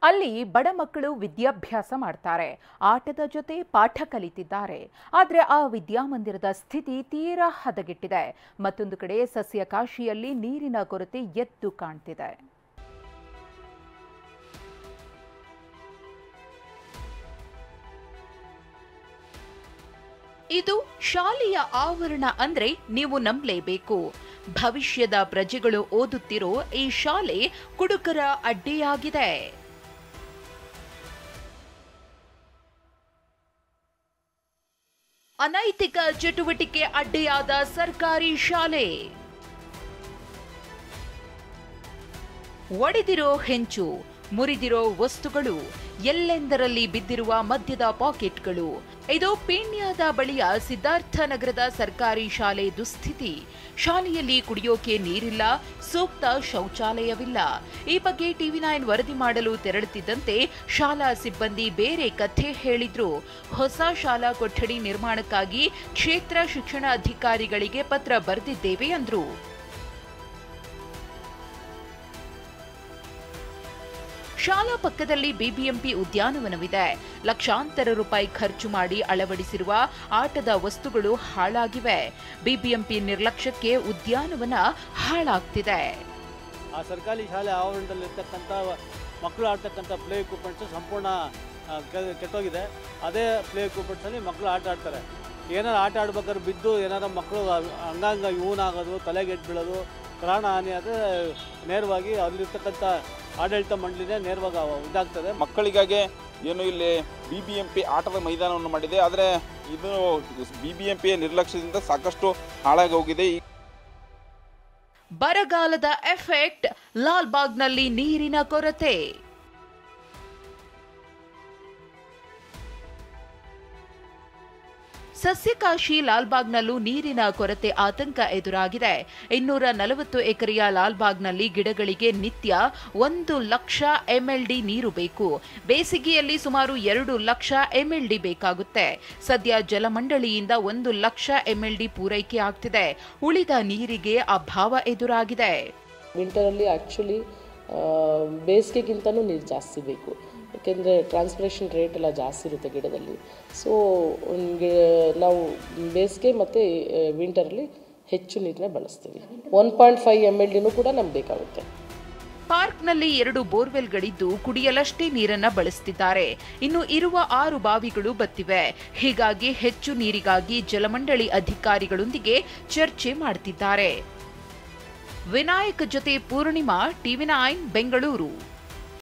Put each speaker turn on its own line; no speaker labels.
ಅಲ್ಲಿ ಬಡ ಮಕ್ಕಳು ವಿದ್ಯಾಭ್ಯಾಸ ಮಾಡ್ತಾರೆ, ಆಟದ ಜೊತೆ ಪಾಠ ಕಲಿತಿದ್ದಾರೆ. ಆದರೆ ಆ ವಿದ್ಯಾಮಂದಿರದ ಸ್ಥಿತಿ ತೀರಾ ಹದಗೆಟ್ಟಿದೆ. ಮತ್ತೊಂದು ಕಡೆ ಸಸ್ಯಕಾಶಿಯಲ್ಲಿ ನೀರಿನ ಕೊರತೆ ಎದ್ದು ಕಾಣ್ತಿದೆ. ಇದು ಶಾಲೆಯ ಆವರಣ ಅಂದ್ರೆ ನೀವು ನಂಬಲೇಬೇಕು. ಭವಿಷ್ಯದ ಪ್ರಜೆಗಳು ಓದುತ್ತಿರೋ ಈ ಶಾಲೆ ಕುಡುಕರ ಅಡ್ಡೆಯಾಗಿದೆ. ಅನೈತಿಕ ಚಟುವಟಿಕೆ ಅಡ್ಡೆಯಾದ ಸರ್ಕಾರಿ ಶಾಲೆ. ಒಡೆದಿರೋ ಹೆಂಚು, ಮುರಿದಿರೋ ವಸ್ತುಗಳು, ಎಲ್ಲೆಂದರಲ್ಲಿ ಬಿದ್ದಿರುವ ಮದ್ಯದ ಪಾಕೆಟ್ಗಳು. ಇದು ಪೀಣ್ಯದ ಬಳಿಯ ಸಿದ್ಧಾರ್ಥ ನಗರದ ಸರ್ಕಾರಿ ಶಾಲೆ ದುಸ್ಥಿತಿ. ಶಾಲೆಯಲ್ಲಿ ಕುಡಿಯೋಕೆ ನೀರಿಲ್ಲ, ಸೂಕ್ತ ಶೌಚಾಲಯವಿಲ್ಲ. ಈ ಬಗ್ಗೆ TV9 ವರದಿ ಮಾಡಲು ತೆರಳುತ್ತಿದ್ದಂತೆ ಶಾಲಾ ಸಿಬ್ಬಂದಿ ಬೇರೆ ಕಥೆ ಹೇಳಿದ್ರು. ಹೊಸ ಶಾಲಾ ಕೊಠಡಿ ನಿರ್ಮಾಣಕ್ಕಾಗಿ ಕ್ಷೇತ್ರ ಶಿಕ್ಷಣಾಧಿಕಾರಿಗಳಿಗೆ ಪತ್ರ ಬರೆದಿದ್ದೇವೆ ಅಂದ್ರು. ಶಾಲಾ ಪಕ್ಕದಲ್ಲಿ ಬಿಬಿಎಂಪಿ ಉದ್ಯಾನವನವಿದೆ. ಲಕ್ಷಾಂತರ ರೂಪಾಯಿ ಖರ್ಚು ಮಾಡಿ ಅಳವಡಿಸಿರುವ ಆಟದ ವಸ್ತುಗಳು ಹಾಳಾಗಿವೆ. ಬಿಬಿಎಂಪಿ ನಿರ್ಲಕ್ಷ್ಯಕ್ಕೆ ಉದ್ಯಾನವನ ಹಾಳಾಗ್ತಿದೆ.
ಆ ಸರ್ಕಾರಿ ಶಾಲೆ ಆವರಣದಲ್ಲಿರ್ತಕ್ಕಂಥ ಮಕ್ಕಳು ಆಡ್ತಕ್ಕಂಥ ಪ್ಲೇ ಎಕ್ವಿಪ್ಮೆಂಟ್ಸ್ ಸಂಪೂರ್ಣ ಕೆಟ್ಟೋಗಿದೆ. ಅದೇ ಪ್ಲೇ ಎಕ್ವಿಪ್ಮೆಂಟ್ಸಲ್ಲಿ ಮಕ್ಕಳು ಆಟ ಆಡ್ತಾರೆ. ಏನಾರು ಆಟ ಆಡ್ಬೇಕಾದ್ರೆ ಬಿದ್ದು ಏನಾರು ಮಕ್ಕಳು ಅಂಗಾಂಗ ಊನಾಗೋದು, ತಲೆಗೆಟ್ಟು ಬೀಳೋದು, ಪ್ರಾಣಹಾನಿ ಆದರೆ ನೇರವಾಗಿ ಅಲ್ಲಿರ್ತಕ್ಕಂಥ ಆಡಳಿತ ಮಂಡಳಿನೇ ನೇರವಾಗಿ ಇದಾಗ್ತದೆ.
ಮಕ್ಕಳಿಗಾಗಿ ಏನು ಇಲ್ಲಿ ಬಿಬಿಎಂಪಿ ಆಟದ ಮೈದಾನವನ್ನು ಮಾಡಿದೆ. ಆದರೆ ಇದು ಬಿಬಿಎಂಪಿಯ ನಿರ್ಲಕ್ಷ್ಯದಿಂದ ಸಾಕಷ್ಟು ಹಾಳಾಗಿ ಹೋಗಿದೆ.
ಬರಗಾಲದ ಎಫೆಕ್ಟ್, ಲಾಲ್ಬಾಗ್ನಲ್ಲಿ ನೀರಿನ ಕೊರತೆ. ಸಸ್ಯಕಾಶಿ ಲಾಲ್ಬಾಗ್ನಲ್ಲೂ ನೀರಿನ ಕೊರತೆ ಆತಂಕ ಎದುರಾಗಿದೆ. 240 ಎಕರೆಯ ಲಾಲ್ಬಾಗ್ನಲ್ಲಿ ಗಿಡಗಳಿಗೆ ನಿತ್ಯ 1 ಲಕ್ಷ MLD ನೀರು ಬೇಕು. ಬೇಸಿಗೆಯಲ್ಲಿ ಸುಮಾರು 2 ಲಕ್ಷ MLD ಬೇಕಾಗುತ್ತೆ. ಸದ್ಯ ಜಲಮಂಡಳಿಯಿಂದ 1 ಲಕ್ಷ MLD ಪೂರೈಕೆ ಆಗ್ತಿದೆ. ಉಳಿದ ನೀರಿಗೆ ಅಭಾವ ಎದುರಾಗಿದೆ.
ವಿಂಟರಲ್ಲಿ ಆ್ಯಕ್ಚುಲಿ ಬೇಸಿಗೆಗಿಂತನೂ ನೀರು ಜಾಸ್ತಿ ಬೇಕು. ಯಾಕೆಂದರೆ ಟ್ರಾನ್ಸ್ಪಿರೇಷನ್ ರೇಟ್ ಎಲ್ಲ ಜಾಸ್ತಿ ಇರುತ್ತೆ ಗಿಡದಲ್ಲಿ. ಸೊ ನಾವು ಬೇಸಿಗೆ ಮತ್ತು ವಿಂಟರಲ್ಲಿ ಹೆಚ್ಚು ನೀರನ್ನ ಬಳಸ್ತೀವಿ. 1.5 MLDನೂ ಕೂಡ ನಮ್ಗೆ ಬೇಕಾಗುತ್ತೆ.
ಪಾರ್ಕ್ನಲ್ಲಿ 2 ಬೋರ್ವೆಲ್ಗಳಿದ್ದು ಕುಡಿಯಲಷ್ಟೇ ನೀರನ್ನ ಬಳಸ್ತಿದ್ದಾರೆ. ಇನ್ನು ಇರುವ 6 ಬಾವಿಗಳು ಬತ್ತಿವೆ. ಹೀಗಾಗಿ ಹೆಚ್ಚು ನೀರಿಗಾಗಿ ಜಲಮಂಡಳಿ ಅಧಿಕಾರಿಗಳೊಂದಿಗೆ ಚರ್ಚೆ ಮಾಡ್ತಿದ್ದಾರೆ. ವಿನಾಯಕ್ ಜೊತೆ ಪೂರ್ಣಿಮಾ, TV9 ಬೆಂಗಳೂರು.